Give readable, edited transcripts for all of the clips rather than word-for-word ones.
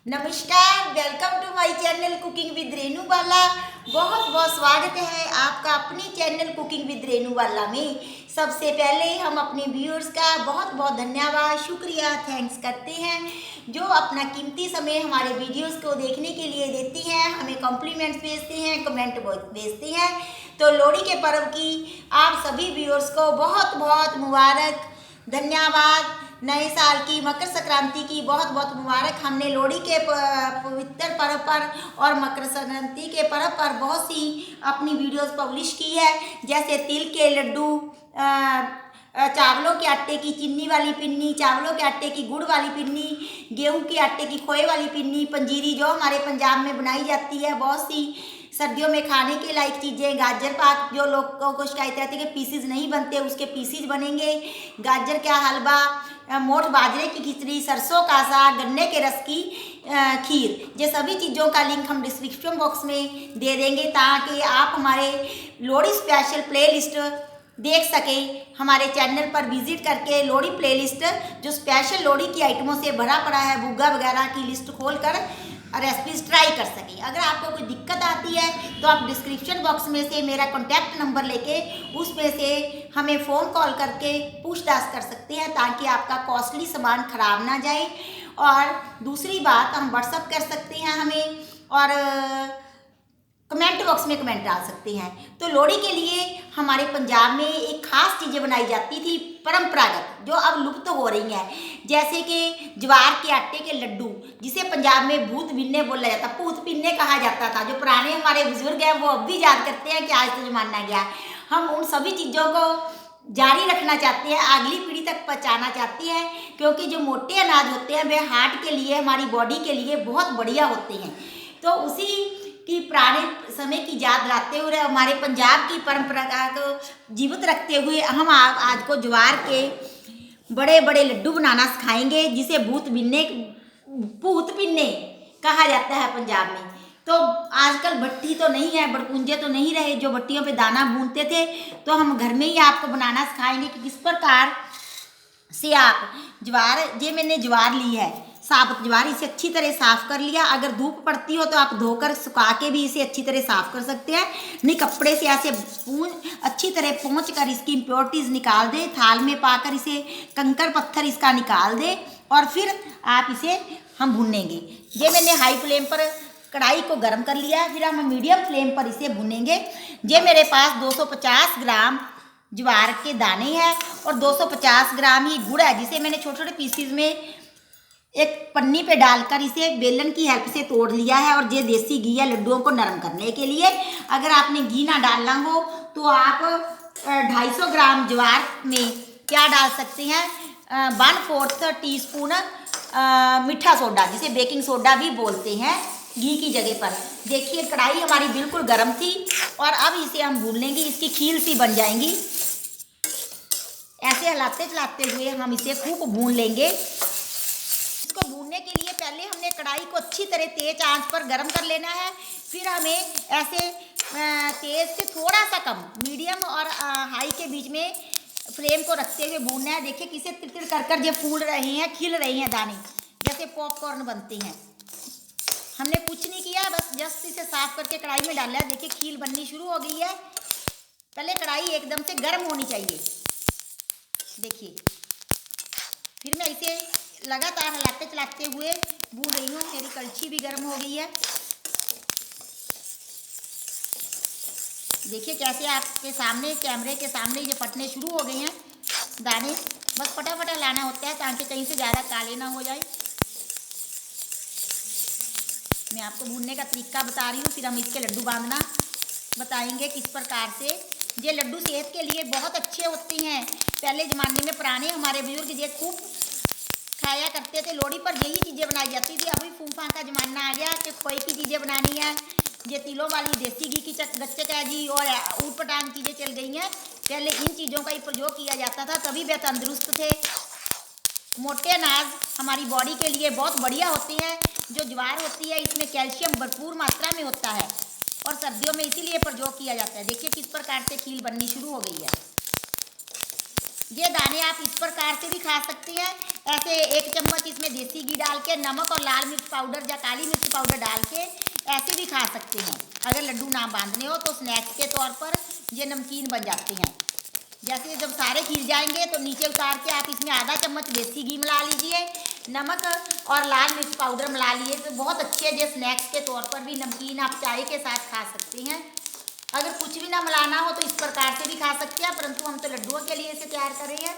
नमस्कार, welcome to my channel cooking with Renu Bala. बहुत बहुत स्वागत है आपका अपनी channel cooking with Renu Bala में। सबसे पहले हम अपने व्यूअर्स का बहुत बहुत धन्यवाद, शुक्रिया, थैंक्स करते हैं जो अपना कीमती समय हमारे वीडियोस को देखने के लिए देती हैं, हमें कॉम्प्लीमेंट्स भेजते हैं, कमेंट भेजते हैं। तो लोहड़ी के पर्व की आप सभी व्यूअर्स को बहुत बहुत मुबारक, धन्यवाद। नए साल की, मकर संक्रांति की बहुत बहुत मुबारक। हमने लोहड़ी के पवित्र पर्व पर और मकर संक्रांति के पर्व पर बहुत सी अपनी वीडियोस पब्लिश की है, जैसे तिल के लड्डू, चावलों के आटे की चीनी वाली पिन्नी, चावलों के आटे की गुड़ वाली पिन्नी, गेहूं के आटे की खोए वाली पिन्नी, पंजीरी जो हमारे पंजाब में बनाई जाती है, बहुत सी सर्दियों में खाने के लायक चीज़ें, गाजर पाक जो लोगों को शिकायत रहती है कि पीसीज नहीं बनते, उसके पीसीज बनेंगे, गाजर का हलवा, मोठ बाजरे की खिचड़ी, सरसों का साग, गन्ने के रस की खीर। ये सभी चीज़ों का लिंक हम डिस्क्रिप्शन बॉक्स में दे देंगे ताकि आप हमारे लोहड़ी स्पेशल प्लेलिस्ट देख सकें। हमारे चैनल पर विजिट करके लोहड़ी प्लेलिस्ट जो स्पेशल लोहड़ी की आइटमों से भरा पड़ा है, भुग्गा वगैरह की लिस्ट खोलकर रेसिपीज ट्राई कर सकें। अगर आपको कोई दिक्कत आती है तो आप डिस्क्रिप्शन बॉक्स में से मेरा कॉन्टैक्ट नंबर लेके उसमें से हमें फ़ोन कॉल करके पूछताछ कर सकते हैं ताकि आपका कॉस्टली सामान ख़राब ना जाए। और दूसरी बात, हम व्हाट्सअप कर सकते हैं हमें, और कमेंट बॉक्स में कमेंट डाल सकते हैं। तो लोहड़ी के लिए हमारे पंजाब में एक खास चीज़ें बनाई जाती थी परंपरागत, जो अब लुप्त हो रही हैं, जैसे कि ज्वार के आटे के लड्डू, जिसे पंजाब में भूत बिन्ने बोला जाता, भूत पिन्ने कहा जाता था। जो पुराने हमारे बुजुर्ग हैं वो अब भी याद करते हैं कि आज तो जमाना गया। हम उन सभी चीज़ों को जारी रखना चाहते हैं, अगली पीढ़ी तक पहुँचाना चाहते हैं, क्योंकि जो मोटे अनाज होते हैं वे हार्ट के लिए, हमारी बॉडी के लिए बहुत बढ़िया होते हैं। तो उसी कि पुराने समय की याद लाते हुए, हमारे पंजाब की परंपरा को जीवित रखते हुए हम आज को ज्वार के बड़े बड़े लड्डू बनाना सिखाएंगे, जिसे भूत पिन्ने कहा जाता है पंजाब में। तो आजकल भट्टी तो नहीं है, बड़कुंजे तो नहीं रहे जो भट्टियों पे दाना भूनते थे, तो हम घर में ही आपको बनाना सिखाएंगे कि किस प्रकार से आप मैंने ज्वार ली है, साबुत ज्वार, इसे अच्छी तरह साफ कर लिया। अगर धूप पड़ती हो तो आप धोकर सुखा के भी इसे अच्छी तरह साफ कर सकते हैं, नहीं कपड़े से ऐसे अच्छी तरह पोंछ कर इसकी इम्प्योरिटीज निकाल दें, थाल में पाकर इसे कंकड़ पत्थर इसका निकाल दें, और फिर आप इसे हम भूनेंगे। ये मैंने हाई फ्लेम पर कढ़ाई को गर्म कर लिया, फिर हम मीडियम फ्लेम पर इसे भूनेंगे। ये मेरे पास 250 ग्राम ज्वार के दाने हैं और 250 ग्राम ही गुड़ है, जिसे मैंने छोटे छोटे पीसीज में एक पन्नी पे डालकर इसे बेलन की हेल्प से तोड़ लिया है। और ये देसी घी है लड्डुओं को नरम करने के लिए। अगर आपने घी ना डालना हो तो आप 250 ग्राम ज्वार में क्या डाल सकते हैं, 1/4 टीस्पून मीठा सोडा, जिसे बेकिंग सोडा भी बोलते हैं, घी की जगह पर। देखिए कढ़ाई हमारी बिल्कुल गर्म थी और अब इसे हम भून लेंगे, इसकी खील सी बन जाएंगी। ऐसे हिलाते चलाते हुए हम इसे खूब भून लेंगे। इसको भूनने के लिए पहले हमने कढ़ाई को अच्छी तरह तेज आंच पर गर्म कर लेना है, फिर हमें ऐसे तेज से थोड़ा सा कम, मीडियम और हाई के बीच में फ्लेम को रखते हुए भूनना है। देखिए किसे तिड़ कर कर ये फूल रहे हैं, खिल रहे हैं दाने, जैसे पॉपकॉर्न बनते हैं। हमने कुछ नहीं किया, बस जस्ट इसे साफ करके कढ़ाई में डाला है। देखिए खील बननी शुरू हो गई है। पहले कढ़ाई एकदम से गर्म होनी चाहिए। देखिए फिर मैं इसे लगातार हिलाते चलाते हुए भून रही हूँ। मेरी कड़छी भी गर्म हो गई है। देखिए कैसे आपके सामने, कैमरे के सामने ये फटने शुरू हो गए हैं दाने। बस फटाफट लाना होता है ताकि कहीं से ज़्यादा काले ना हो जाए। मैं आपको भूनने का तरीका बता रही हूँ, फिर हम इसके लड्डू बांधना बताएंगे किस प्रकार से। ये लड्डू सेहत के लिए बहुत अच्छे होते हैं। पहले ज़माने में पुराने हमारे बुजुर्ग ये खूब खाया करते थे। लोहड़ी पर यही चीज़ें बनाई जाती थी। अभी फूफा का ज़माना आ गया कि खोए की चीज़ें बनानी है, ये तिलों वाली देसी घी की गच्चक है जी, और ऊट पटांग चीज़ें चल गई हैं। पहले इन चीज़ों का ही प्रयोग किया जाता था, तभी वे तंदुरुस्त थे। मोटे अनाज हमारी बॉडी के लिए बहुत बढ़िया होते हैं। जो ज्वार होती है इसमें कैल्शियम भरपूर मात्रा में होता है और सर्दियों में इसीलिए प्रयोग किया जाता है। देखिए किस प्रकार से खील बननी शुरू हो गई है। ये दाने आप इस प्रकार से भी खा सकते हैं। ऐसे 1 चम्मच इसमें देसी घी डाल के, नमक और लाल मिर्च पाउडर या काली मिर्च पाउडर डाल के ऐसे भी खा सकते हैं। अगर लड्डू ना बांधने हो तो स्नैक्स के तौर पर ये नमकीन बन जाते हैं। जैसे जब सारे खिल जाएंगे तो नीचे उतार के आप इसमें आधा चम्मच देसी घी मिला लीजिए, नमक और लाल मिर्च पाउडर मिला लिए तो बहुत अच्छे ये स्नैक्स के तौर पर भी नमकीन आप चाय के साथ खा सकते हैं। अगर कुछ भी ना मिलाना हो तो इस प्रकार से भी खा सकते हैं, परंतु हम तो लड्डुओं के लिए इसे तैयार कर रहे हैं।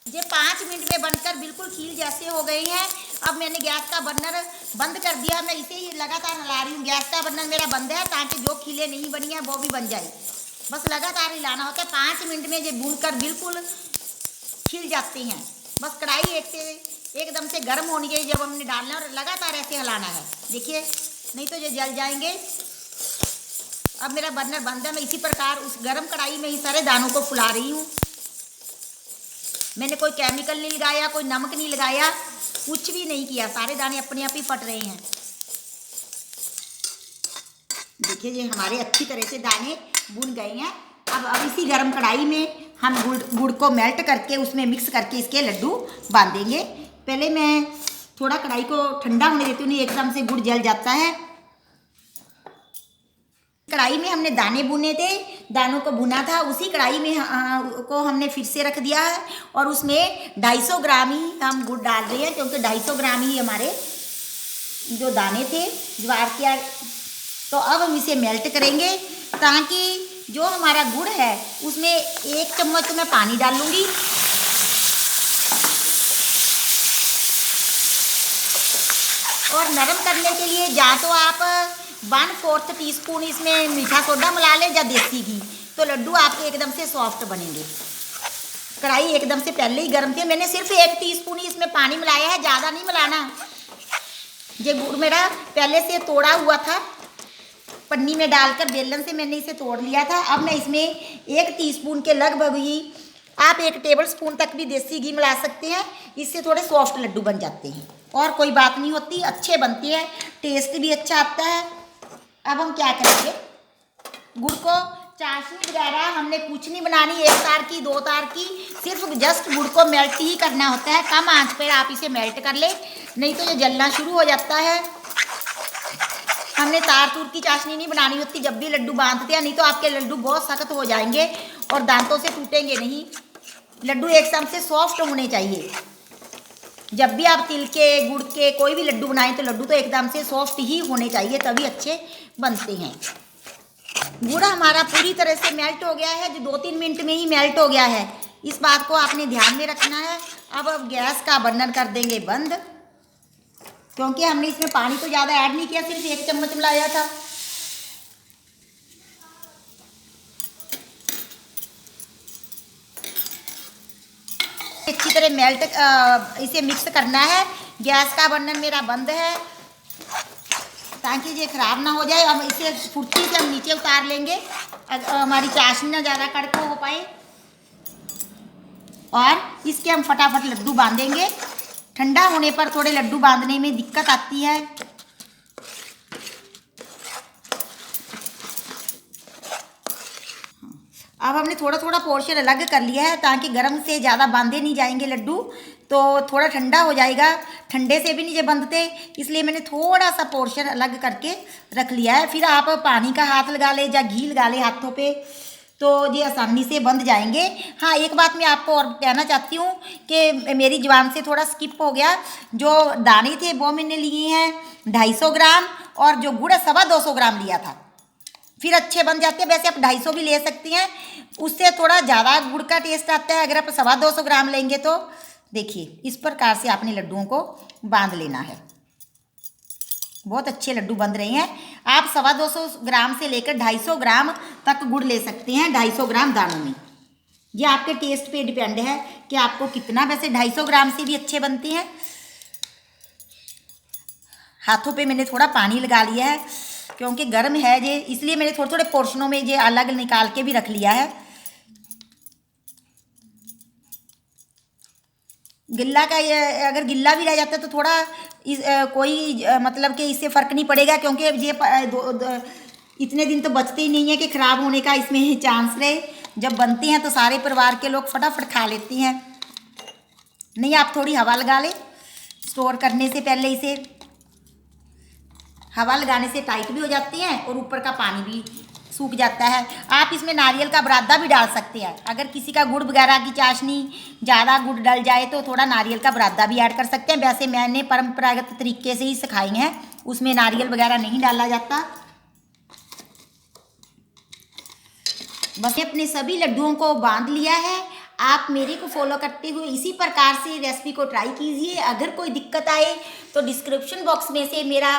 ये 5 मिनट में बनकर बिल्कुल खील जैसे हो गए हैं। अब मैंने गैस का बर्नर बंद कर दिया। मैं इसे ही लगातार हिला रही हूँ। गैस का बर्नर मेरा बंद है ताकि जो खीले नहीं बनी है वो भी बन जाए। बस लगातार हिलाना होता है। 5 मिनट में ये भूनकर बिल्कुल खिल जाते हैं। बस कढ़ाई एकदम से गर्म होनी चाहिए जब हमने डालना है, और लगातार ऐसे हिलाना है। देखिए, नहीं तो ये जल जाएंगे। अब मेरा बर्नर बंद है। मैं इसी प्रकार उस गर्म कढ़ाई में ही सारे दानों को फुला रही हूँ। मैंने कोई केमिकल नहीं लगाया, कोई नमक नहीं लगाया, कुछ भी नहीं किया। सारे दाने अपने आप ही फट रहे हैं। देखिए, ये हमारे अच्छी तरह से दाने भुन गए हैं। अब इसी गर्म कढ़ाई में हम गुड़ को मेल्ट करके उसमें मिक्स करके इसके लड्डू बांधेंगे। पहले मैं थोड़ा कढ़ाई को ठंडा होने देती हूँ, नहीं एकदम से गुड़ जल जाता है। कढ़ाई में हमने दाने भुने थे, दानों को भुना था, उसी कढ़ाई में को हमने फिर से रख दिया है और उसमें 250 ग्राम ही हम गुड़ डाल रहे हैं, क्योंकि 250 ग्राम ही हमारे जो दाने थे ज्वार के। तो अब हम इसे मेल्ट करेंगे ताकि जो हमारा गुड़ है उसमें 1 चम्मच मैं पानी डालूंगी और नरम करने के लिए या तो आप 1/4 टीस्पून इसमें मीठा सोडा मिला लें या देसी घी, तो लड्डू आपके एकदम से सॉफ्ट बनेंगे। कढ़ाई एकदम से पहले ही गर्म थी। मैंने सिर्फ 1 टीस्पून ही इसमें पानी मिलाया है, ज़्यादा नहीं मिलाना। ये गुड़ मेरा पहले से तोड़ा हुआ था, पन्नी में डालकर बेलन से मैंने इसे तोड़ लिया था। अब मैं इसमें 1 टीस्पून के लगभग ही, आप 1 टेबल स्पून तक भी देसी घी मिला सकते हैं। इससे थोड़े सॉफ्ट लड्डू बन जाते हैं और कोई बात नहीं होती, अच्छे बनते हैं, टेस्ट भी अच्छा आता है। अब हम क्या करेंगे, गुड़ को चाशनी वगैरह हमने कुछ नहीं बनानी, 1 तार की 2 तार की, सिर्फ जस्ट गुड़ को मेल्ट ही करना होता है। कम आंच पर आप इसे मेल्ट कर ले, नहीं तो ये जलना शुरू हो जाता है। हमने तार तूर की चाशनी नहीं बनानी होती जब भी लड्डू बांधते हैं, नहीं तो आपके लड्डू बहुत सख्त हो जाएंगे और दांतों से टूटेंगे नहीं। लड्डू एकदम से सॉफ्ट होने चाहिए। जब भी आप तिल के, गुड़ के कोई भी लड्डू बनाएं तो लड्डू तो एकदम से सॉफ्ट ही होने चाहिए, तभी अच्छे बनते हैं। गुड़ हमारा पूरी तरह से मेल्ट हो गया है, जो 2-3 मिनट में ही मेल्ट हो गया है। इस बात को आपने ध्यान में रखना है। अब गैस का बर्नर कर देंगे बंद, क्योंकि हमने इसमें पानी तो ज़्यादा ऐड नहीं किया, सिर्फ 1 चम्मच मिलाया था। अच्छी तरह मेल्ट इसे मिक्स करना है। गैस का बर्नर मेरा बंद है ताकि ये खराब ना हो जाए। हम इसे फुर्ती से हम नीचे उतार लेंगे, हमारी चाशनी ना ज़्यादा कड़क हो पाए, और इसके हम फटाफट लड्डू बांधेंगे। ठंडा होने पर थोड़े लड्डू बांधने में दिक्कत आती है। अब हमने थोड़ा थोड़ा पोर्शन अलग कर लिया है ताकि गर्म से ज़्यादा बांधे नहीं जाएंगे लड्डू, तो थोड़ा ठंडा हो जाएगा। ठंडे से भी नहीं ये बंधते, इसलिए मैंने थोड़ा सा पोर्शन अलग करके रख लिया है। फिर आप पानी का हाथ लगा ले या घी लगा ले हाथों पे, तो ये आसानी से बंध जाएंगे। हाँ, एक बात मैं आपको और कहना चाहती हूँ कि मेरी जुबान से थोड़ा स्किप हो गया। जो दाने थे वो मैंने लिए हैं 250 ग्राम, और जो गुड़ 225 ग्राम लिया था। फिर अच्छे बन जाते हैं। वैसे आप 250 भी ले सकती हैं, उससे थोड़ा ज़्यादा गुड़ का टेस्ट आता है। अगर आप 225 ग्राम लेंगे तो देखिए, इस प्रकार से आपने लड्डुओं को बांध लेना है। बहुत अच्छे लड्डू बन रहे हैं। आप 225 ग्राम से लेकर 250 ग्राम तक गुड़ ले सकते हैं 250 ग्राम दानों में। ये आपके टेस्ट पे डिपेंड है कि आपको कितना। वैसे 250 ग्राम से भी अच्छे बनते हैं। हाथों पे मैंने थोड़ा पानी लगा लिया है क्योंकि गर्म है ये, इसलिए मैंने थोड़े थोड़े पोर्शनों में ये अलग निकाल के भी रख लिया है। गिल्ला का ये, अगर गिल्ला भी रह जाता है तो थोड़ा कोई मतलब कि इससे फ़र्क नहीं पड़ेगा, क्योंकि ये इतने दिन तो बचते ही नहीं है कि ख़राब होने का इसमें चांस रहे। जब बनते हैं तो सारे परिवार के लोग फटाफट खा लेते हैं। नहीं, आप थोड़ी हवा लगा लें स्टोर करने से पहले। इसे हवा लगाने से टाइट भी हो जाते हैं और ऊपर का पानी भी सूख जाता है। आप इसमें नारियल का बुरादा भी डाल सकते हैं। अगर किसी का गुड़ वगैरह की चाशनी ज़्यादा गुड़ डल जाए तो थोड़ा नारियल का बुरादा भी ऐड कर सकते हैं। वैसे मैंने परंपरागत तरीके से ही सिखाई हैं, उसमें नारियल वगैरह नहीं डाला जाता। बस अपने सभी लड्डुओं को बांध लिया है। आप मेरे को फॉलो करते हुए इसी प्रकार से रेसिपी को ट्राई कीजिए। अगर कोई दिक्कत आए तो डिस्क्रिप्शन बॉक्स में से मेरा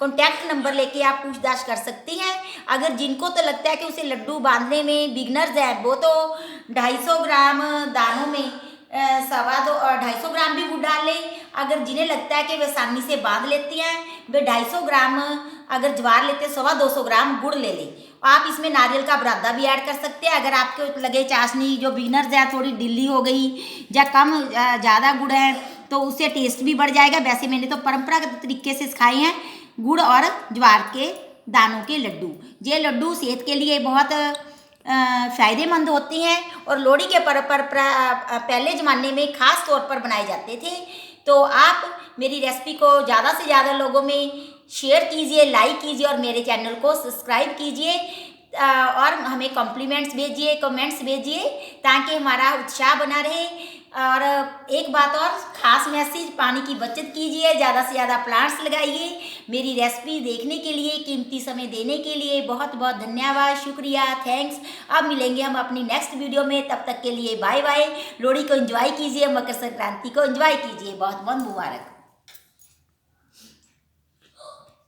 कॉन्टैक्ट नंबर लेके आप पूछताछ कर सकते हैं। अगर जिनको तो लगता है कि उसे लड्डू बांधने में बिगनर्स हैं, वो तो 250 ग्राम दानों में 250 ग्राम भी गुड़ डाल लें। अगर जिन्हें लगता है कि वे आसानी से बांध लेती हैं, वे 250 ग्राम अगर ज्वार लेते हैं 225 ग्राम गुड़ ले लें। आप इसमें नारियल का बुरादा भी ऐड कर सकते हैं। अगर आपको लगे चाशनी जो बिगनर्स है थोड़ी ढीली हो गई या कम ज़्यादा गुड़ है तो उससे टेस्ट भी बढ़ जाएगा। वैसे मैंने तो परंपरागत तरीके से सिखाए हैं गुड़ और ज्वार के दानों के लड्डू। ये लड्डू सेहत के लिए बहुत फ़ायदेमंद होते हैं और लोहड़ी के पहले ज़माने में ख़ास तौर पर बनाए जाते थे। तो आप मेरी रेसिपी को ज़्यादा से ज़्यादा लोगों में शेयर कीजिए, लाइक कीजिए और मेरे चैनल को सब्सक्राइब कीजिए और हमें कॉम्प्लीमेंट्स भेजिए, कमेंट्स भेजिए ताकि हमारा उत्साह बना रहे। और एक बात और ख़ास मैसेज, पानी की बचत कीजिए, ज़्यादा से ज़्यादा प्लांट्स लगाइए। मेरी रेसिपी देखने के लिए, कीमती समय देने के लिए बहुत बहुत धन्यवाद, शुक्रिया, थैंक्स। अब मिलेंगे हम अपनी नेक्स्ट वीडियो में, तब तक के लिए बाय बाय। लोहड़ी को एंजॉय कीजिए, मकर संक्रांति को एंजॉय कीजिए। बहुत बहुत मुबारक।